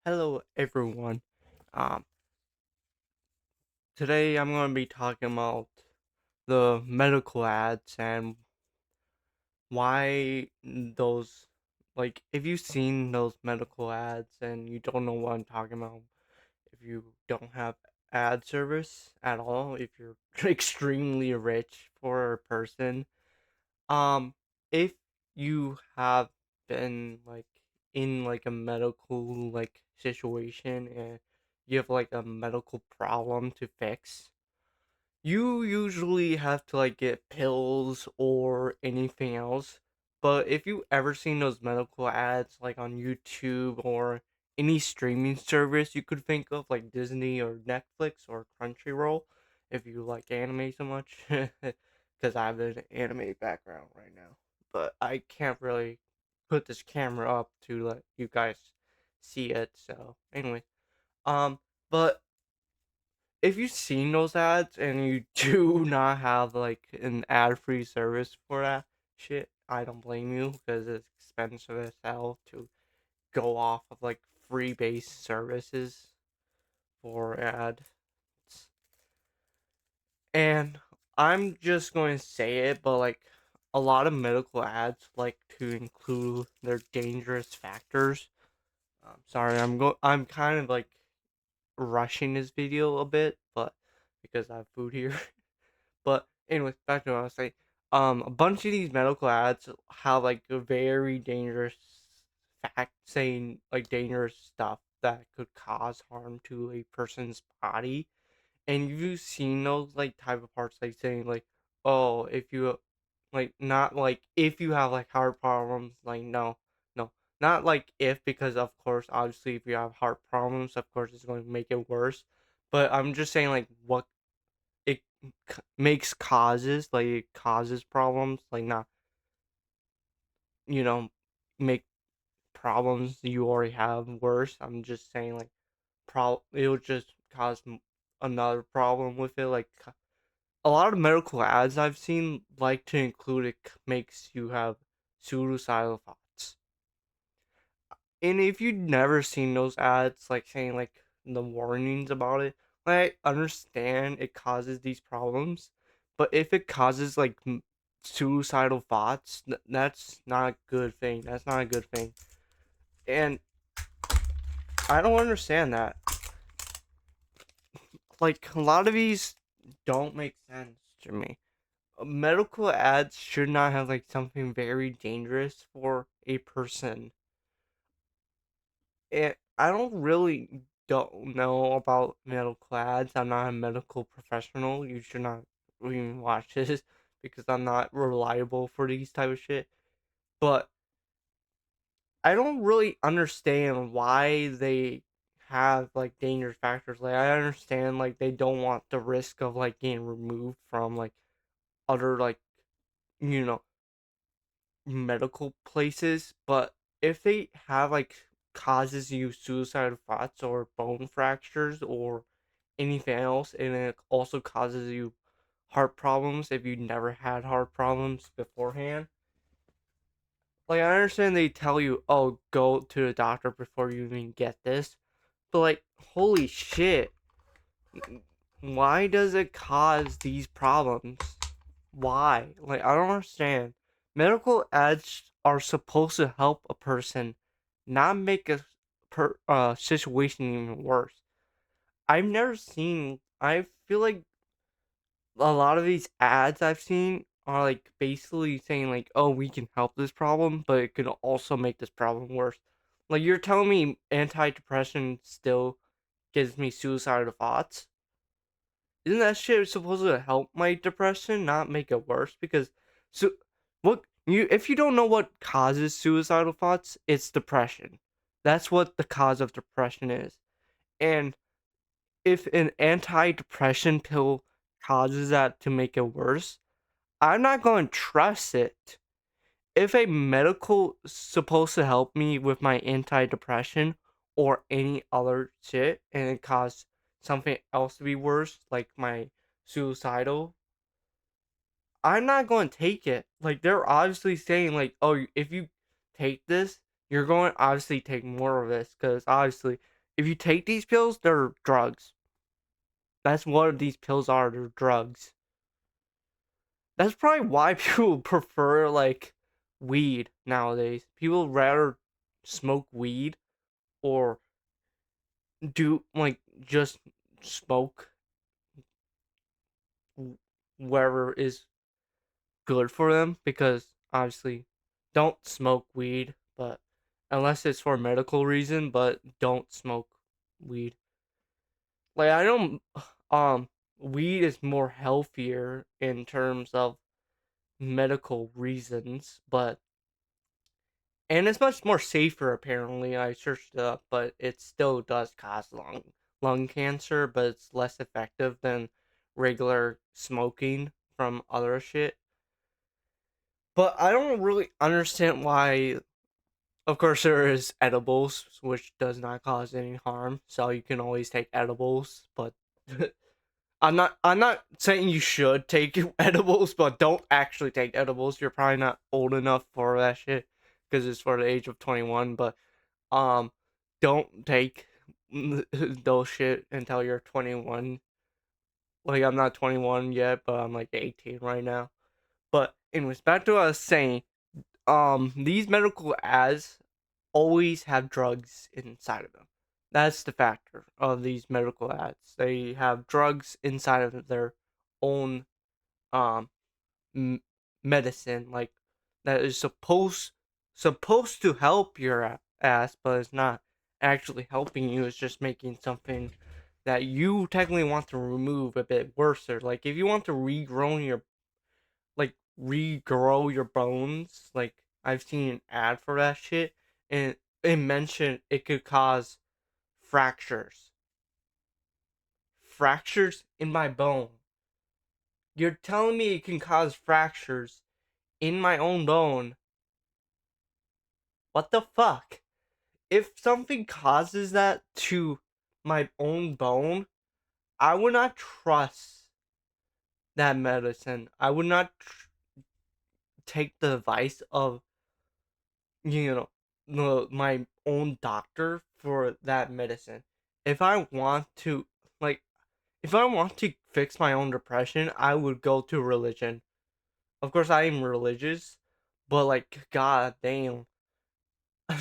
Hello, everyone. Um, Today I'm going to be talking about the medical ads and why those, like, if you've seen those medical ads and you don't know what I'm talking about, if you don't have ad service at all, if you're extremely rich for a person, um, if you have been like in like a medical like situation and you have like a medical problem to fix, you usually have to like get pills or anything else. But if you ever seen those medical ads like on YouTube or any streaming service you could think of, like Disney or Netflix or Crunchyroll, if you like anime so much, because I have an anime background right now, but I can't really put this camera up to let you guys see it. So anyway, um, but if you've seen those ads and you do not have like an ad-free service for that shit, I don't blame you because it's expensive as hell to go off of like free based services for ads. And I'm just going to say it, but like a lot of medical ads like to include their dangerous factors. Sorry, I'm kind of like rushing this video a bit, but because I have food here. But anyways, back to what I was saying. A bunch of these medical ads have like a very dangerous fact saying like dangerous stuff that could cause harm to a person's body. And you've seen those like type of parts like saying like, oh, if you like not like if you have like heart problems, like no, not like if, because of course obviously if you have heart problems, of course it's going to make it worse. But I'm just saying like what it makes causes, like it causes problems, like not, you know, make problems you already have worse. I'm just saying like it'll just cause another problem with it. Like a lot of medical ads I've seen like to include it makes you have suicidal thoughts. And if you've never seen those ads, like saying like the warnings about it, like, I understand it causes these problems, but if it causes like suicidal thoughts, that's not a good thing. That's not a good thing. And I don't understand that. Like a lot of these don't make sense to me. Medical ads should not have like something very dangerous for a person. I don't really don't know about medical ads. I'm not a medical professional. You should not even watch this because I'm not reliable for these type of shit. But I don't really understand why they have like dangerous factors. Like I understand like they don't want the risk of like getting removed from like other like, you know, medical places, but if they have like causes you suicidal thoughts or bone fractures or anything else, and it also causes you heart problems if you never had heart problems beforehand. Like I understand they tell you, oh, go to the doctor before you even get this, but like, holy shit, why does it cause these problems? Why? Like, I don't understand. Medical ads are supposed to help a person, not make a situation even worse. I've never seen. I feel like a lot of these ads I've seen are like basically saying like, "Oh, we can help this problem, but it could also make this problem worse." Like you're telling me antidepressant still gives me suicidal thoughts? Isn't that shit supposed to help my depression, not make it worse? Because so what you if you don't know what causes suicidal thoughts, it's depression. That's what the cause of depression is. And if an antidepressant pill causes that to make it worse, I'm not going to trust it. If a medical supposed to help me with my antidepressant or any other shit and it caused something else to be worse, like my suicidal, I'm not going to take it. Like they're obviously saying like, oh, if you take this, you're going to obviously take more of this because obviously If you take these pills, they're drugs. That's what these pills are. They're drugs. That's probably why people prefer like weed nowadays. People rather smoke weed or do like just smoke wherever is good for them because obviously don't smoke weed, but unless it's for medical reason, but don't smoke weed. Like I don't weed is more healthier in terms of medical reasons, but and it's much more safer apparently. I searched it up, but it still does cause lung cancer, but it's less effective than regular smoking from other shit. But I don't really understand why. Of course, there is edibles, which does not cause any harm, so you can always take edibles. But I'm not saying you should take edibles, but don't actually take edibles. You're probably not old enough for that shit because it's for the age of 21. But um, don't take those shit until you're 21. Like I'm not 21 yet, but I'm like 18 right now. But anyways, back to what I was saying. These medical ads always have drugs inside of them. That's the factor of these medical ads. They have drugs inside of their own um m- medicine, like that is supposed to help your ass, but it's not actually helping you. It's just making something that you technically want to remove a bit worse. Or like if you want to regrow your bones, like I've seen an ad for that shit, and it mentioned it could cause fractures. Fractures in my bone. You're telling me it can cause fractures in my own bone? What the fuck? If something causes that to my own bone, I would not trust that medicine. I would not take the advice of my own doctor for that medicine. If I want to like if I want to fix my own depression, I would go to religion. Of course I am religious, but like god damn.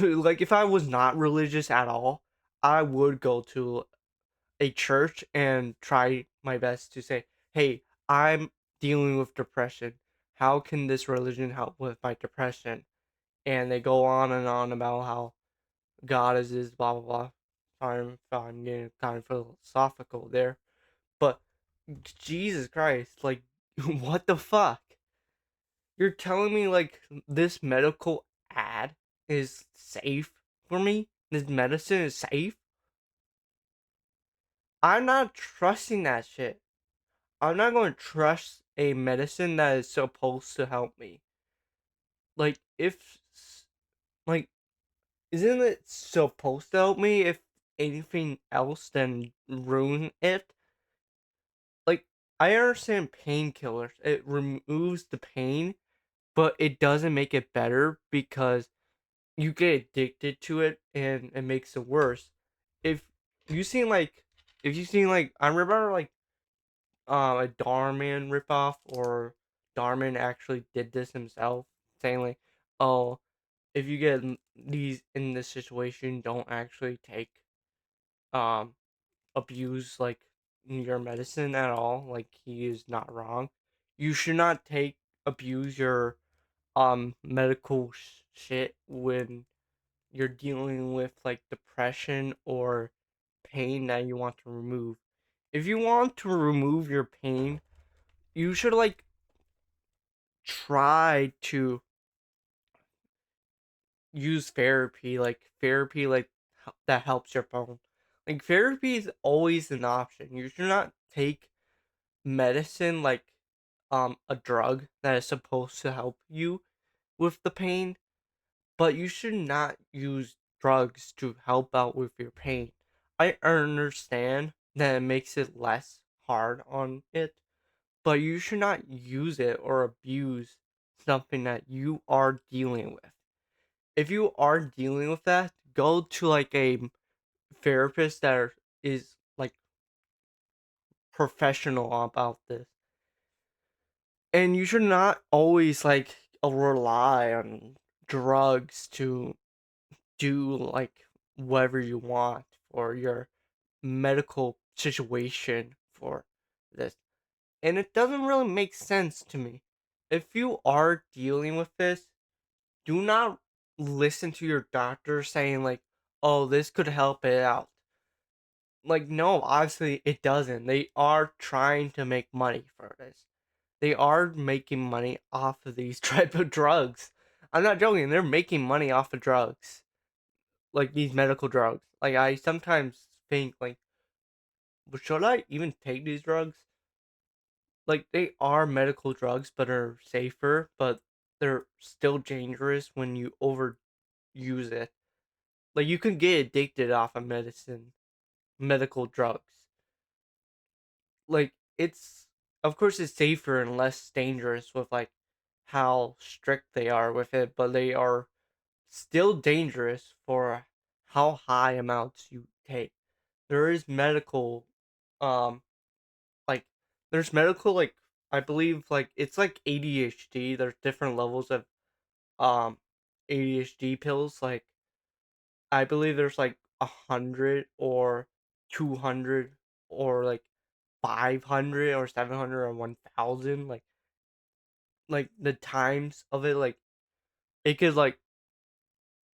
Like if I was not religious at all, I would go to a church and try my best to say, "Hey, I'm dealing with depression. How can this religion help with my depression?" And they go on and on about how God is this blah blah blah. Sorry if I'm getting kind of philosophical there, but Jesus Christ, like, what the fuck? You're telling me like this medical ad is safe for me? This medicine is safe? I'm not trusting that shit. I'm not going to trust a medicine that is supposed to help me. Like, like, isn't it supposed to help me if anything else then ruin it? Like, I understand painkillers. It removes the pain, but it doesn't make it better because you get addicted to it and it makes it worse. If you seen like if you seen like I remember like a Darman ripoff or Darman actually did this himself, saying like, "Oh, if you get these in this situation, don't actually take um abuse like your medicine at all." Like he is not wrong. You should not take abuse your medical shit when you're dealing with like depression or pain that you want to remove. If you want to remove your pain, you should like try to use therapy like that helps your bone. Like therapy is always an option. You should not take medicine like a drug that is supposed to help you with the pain, but you should not use drugs to help out with your pain. I understand that it makes it less hard on it, but you should not use it or abuse something that you are dealing with. If you are dealing with that, go to like a therapist is like professional about this, and you should not always like rely on drugs to do like whatever you want for your medical situation for this. And it doesn't really make sense to me. If you are dealing with this, do not listen to your doctor saying like, "Oh, this could help it out." Like, no, obviously it doesn't. They are trying to make money for this. They are making money off of these type of drugs. I'm not joking. They're making money off of drugs, like these medical drugs. Like, I sometimes think like, but should I even take these drugs? Like, they are medical drugs, but are safer, but they're still dangerous when you overuse it. Like, you can get addicted off of medical drugs. Like, it's, of course, it's safer and less dangerous with like how strict they are with it, but they are still dangerous for how high amounts you take. There is medical, um, like there's medical like I believe like it's like ADHD. There's different levels of um ADHD pills. Like I believe there's like 100 or 200 or like 500 or 700 or 1,000. Like the times of it, like it could like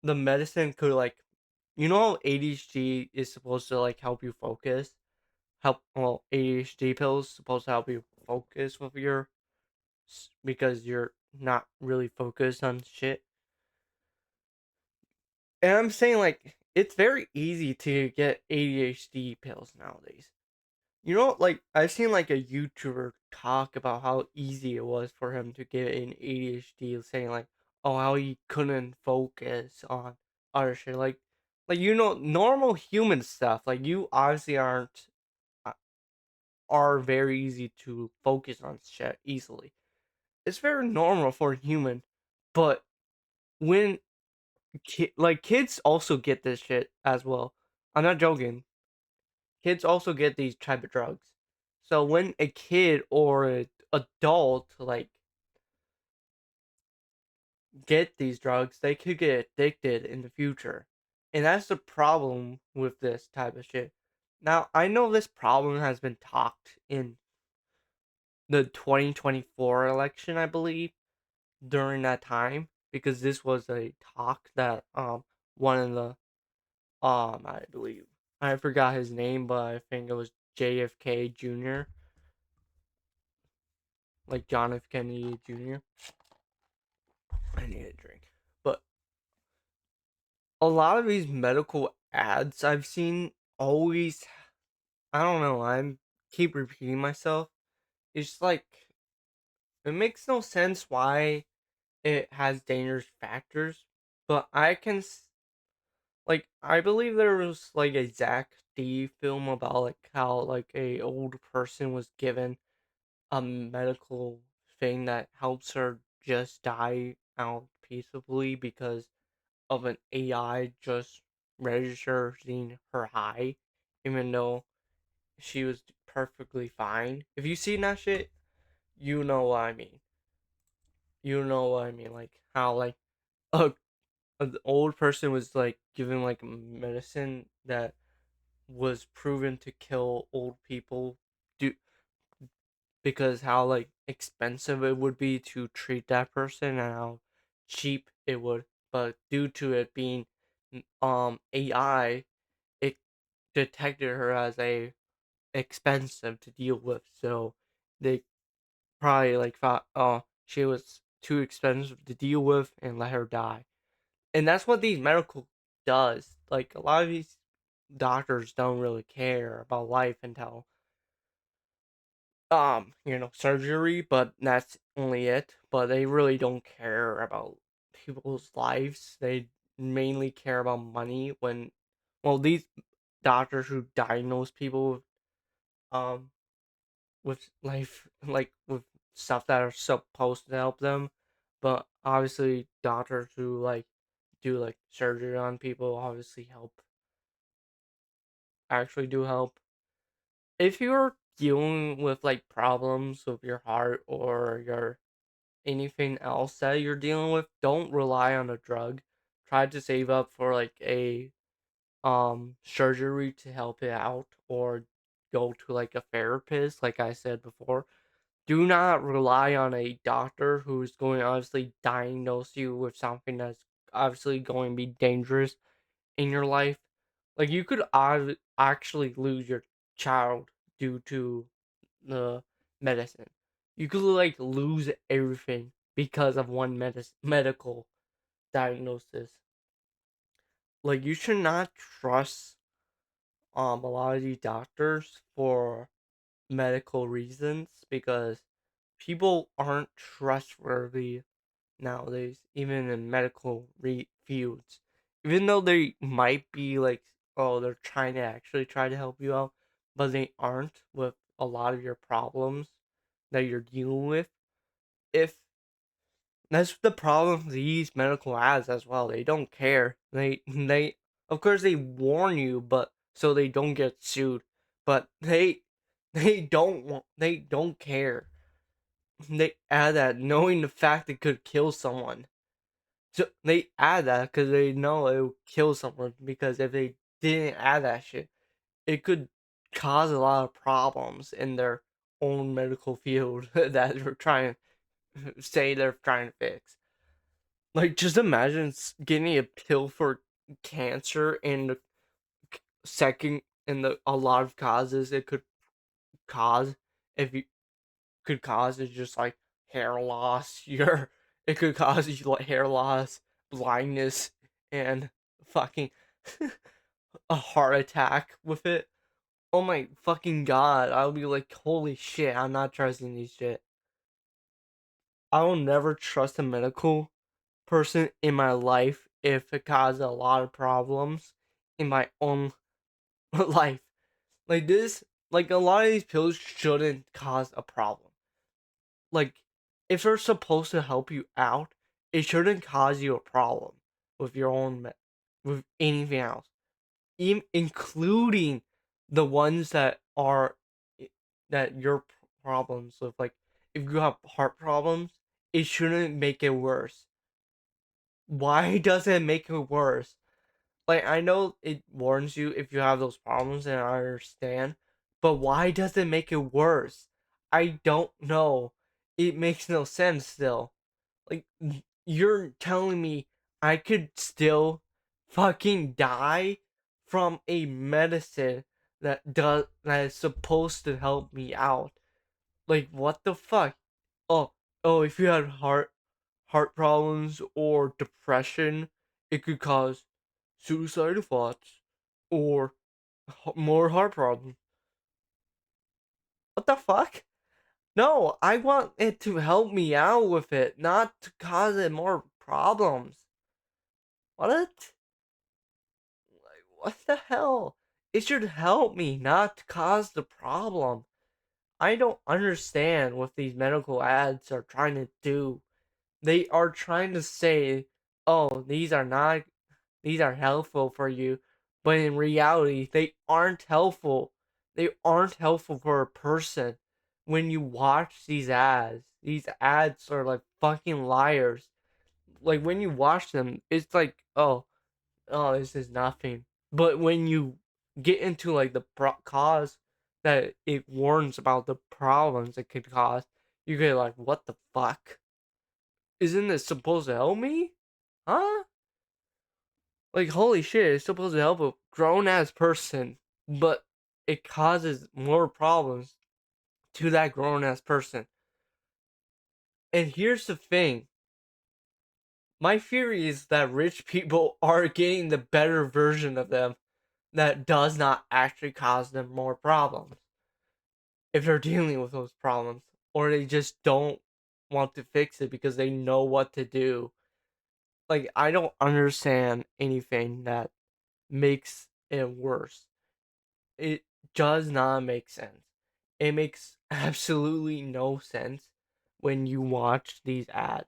the medicine could like how ADHD is supposed to like help you focus. ADHD pills supposed to help you focus with your because you're not really focused on shit. And I'm saying like it's very easy to get ADHD pills nowadays. Like I've seen like a YouTuber talk about how easy it was for him to get an ADHD, saying like, oh, how he couldn't focus on other shit, like normal human stuff. Like you obviously aren't uh, are very easy to focus on shit easily. It's very normal for a human, but when like kids also get this shit as well. I'm not joking. Kids also get these type of drugs. So when a kid or an adult like get these drugs, they could get addicted in the future. And that's the problem with this type of shit. Now, I know this problem has been talked in the 2024 election, I believe, during that time because this was a talk that one of the I believe I forgot his name, but I think it was JFK Jr., like John F. Kennedy Jr. I need a drink. But a lot of these medical ads I've seen always, I don't know, I'm keep repeating myself. It's like it makes no sense why it has dangerous factors, but like I believe there was like a Zach D film about like how like a old person was given a medical thing that helps her just die out peaceably because of an AI just registering her high, even though she was perfectly fine. If you seen that shit, you know what I mean. You know what I mean, like how like a an old person was like given like medicine that was proven to kill old people do because how like expensive it would be to treat that person and how cheap it would, but due to it being AI, it detected her as a expensive to deal with, so they probably like thought, oh, she was too expensive to deal with and let her die. And that's what these medical does. Like a lot of these doctors don't really care about life until surgery, but that's only it. But they really don't care about people's lives. They mainly care about money when well these doctors who diagnose people um with life like with stuff that are supposed to help them, but obviously doctors who like do like surgery on people obviously help actually do help. If you're dealing with like problems with your heart or your anything else that you're dealing with, don't rely on a drug. Try to save up for like a surgery to help it out, or go to like a therapist like I said before. Do not rely on a doctor who's going to obviously diagnose you with something that's obviously going to be dangerous in your life. Like you could actually lose your child due to the medicine. You could like lose everything because of one medical diagnosis. Like you should not trust a lot of these doctors for medical reasons, because people aren't trustworthy nowadays, even in medical fields. Even though they might be like, oh, they're trying to actually try to help you out, but they aren't with a lot of your problems that you're dealing with. If that's the problem with these medical ads as well, they don't care. They of course they warn you, but so they don't get sued. But they don't care. They add that knowing the fact it could kill someone. So they add that because they know it will kill someone. Because if they didn't add that shit, it could cause a lot of problems in their own medical field that they're trying to say they're trying to fix. Like, just imagine getting a pill for cancer, and the second, and the a lot of causes it could cause, if you could cause is just like hair loss. Your It could cause you like hair loss, blindness, and fucking a heart attack with it. Oh my fucking god! I'll be like, holy shit! I'm not trusting these shit. I will never trust a medical person in my life if it causes a lot of problems in my own life. Like this, like a lot of these pills shouldn't cause a problem. Like, if they're supposed to help you out, it shouldn't cause you a problem with your own with anything else, including the ones that are that your problems with. Like, if you have heart problems, it shouldn't make it worse. Why does it make it worse? Like, I know it warns you if you have those problems, and I understand, but why does it make it worse? I don't know. It makes no sense still. Like, you're telling me I could still fucking die from a medicine that is supposed to help me out. Like, what the fuck? Oh, if you had heart problems or depression, it could cause suicidal thoughts or more heart problems. What the fuck? No, I want it to help me out with it, not to cause it more problems. What? Like, what the hell? It should help me, not to cause the problem. I don't understand what these medical ads are trying to do. They are trying to say, oh, these are helpful for you, but in reality, they aren't helpful. They aren't helpful for a person. When you watch these ads are like fucking liars. Like, when you watch them, it's like, this is nothing. But when you get into like the cause that it warns about, the problems it could cause, you get like, what the fuck? Isn't this supposed to help me? Huh? Like, holy shit, it's supposed to help a grown ass person, but it causes more problems to that grown ass person. And here's the thing, my theory is that rich people are getting the better version of them that does not actually cause them more problems if they're dealing with those problems, or they just don't want to fix it because they know what to do. Like, I don't understand anything that makes it worse. It does not make sense. It makes absolutely no sense when you watch these ads.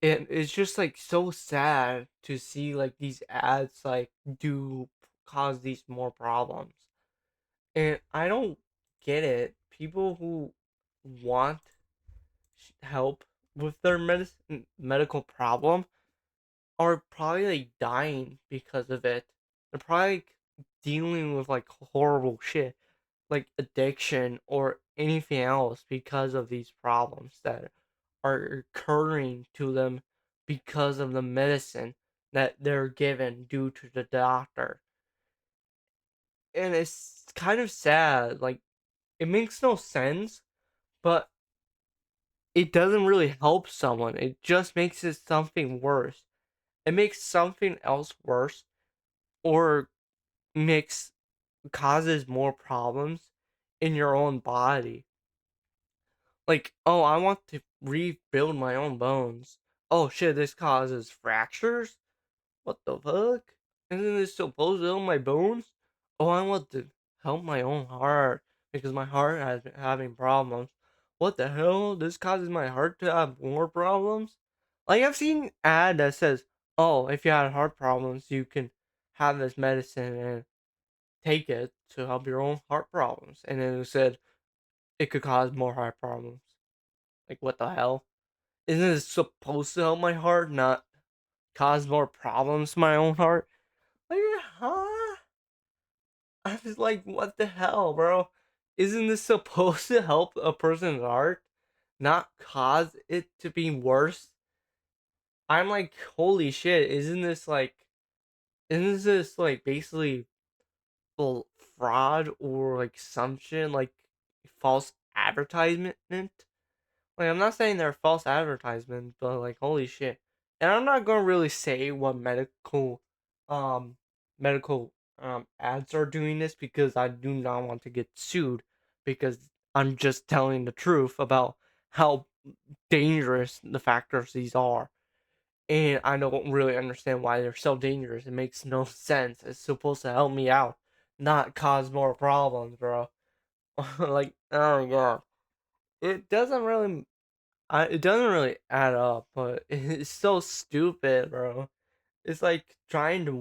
And it's just like so sad to see like these ads like do cause these more problems. And I don't get it. People who want help with their medical problem are probably like dying because of it. They're probably like, dealing with like horrible shit, like addiction or anything else because of these problems that are occurring to them because of the medicine that they're given due to the doctor. And it's kind of sad. Like, it makes no sense, but it doesn't really help someone. It just makes it something worse. It makes something else worse or makes causes more problems in your own body. Like, oh, I want to rebuild my own bones. Oh shit, this causes fractures? What the fuck? Isn't this supposed to help my bones? Oh, I want to help my own heart because my heart has been having problems. What the hell? This causes my heart to have more problems? Like, I've seen ad that says, oh, if you had heart problems, you can have this medicine and take it to help your own heart problems. And then it said it could cause more heart problems. Like, what the hell? Isn't it supposed to help my heart, not cause more problems to my own heart? Like, huh? I was like, what the hell, bro? Isn't this supposed to help a person's heart, not cause it to be worse? I'm like, holy shit, isn't this like basically fraud or like some shit, like false advertisement? Like, I'm not saying they're false advertisements, but like, holy shit. And I'm not gonna really say what um, medical ads are doing this because I do not want to get sued because I'm just telling the truth about how dangerous the factors these are. And I don't really understand why they're so dangerous. It makes no sense. It's supposed to help me out, not cause more problems, bro. Like, oh my god. It doesn't really it doesn't really add up, but it's so stupid, bro. It's like trying to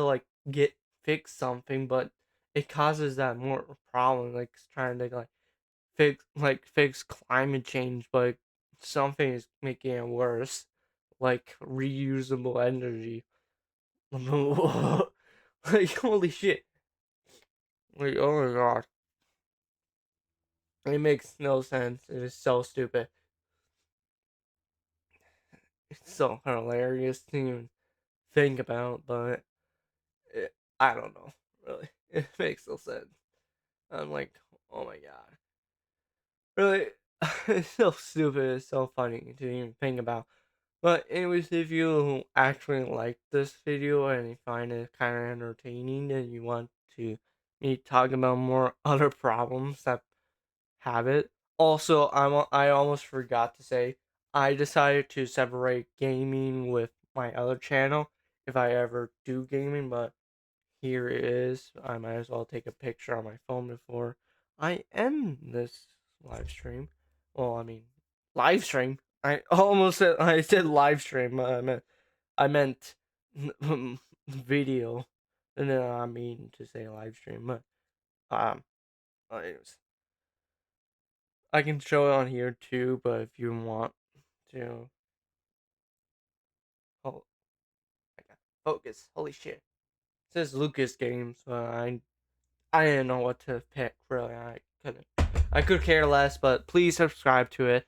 like get fix something, but it causes that more problem. Like trying to fix climate change, but something is making it worse. Like reusable energy. Like, holy shit. Like, oh my god. It makes no sense. It is so stupid. It's so hilarious to even think about, but I don't know. Really, it makes no sense. I'm like, oh my god, really, it's so stupid. It's so funny to even think about. But anyways, if you actually like this video and you find it kind of entertaining, and you want to me talk about more other problems that have it. Also, I almost forgot to say I decided to separate gaming with my other channel if I ever do gaming, but here it is. I might as well take a picture on my phone before I end this live stream. Well, I mean, live stream. I said live stream. I meant video, and then I mean to say live stream. But um, anyways, I can show it on here too. But if you want to, oh, I got focus. Holy shit! It says Lucas Games. I didn't know what to pick. Really, I could care less. But please subscribe to it.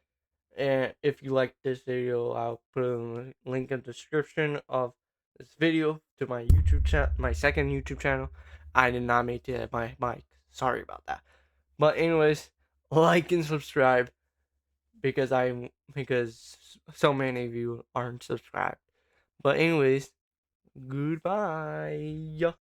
And if you like this video, I'll put a link in the description of this video to my YouTube channel, my second YouTube channel. I did not make it my mic. Sorry about that. But anyways, like and subscribe because so many of you aren't subscribed. But anyways, goodbye.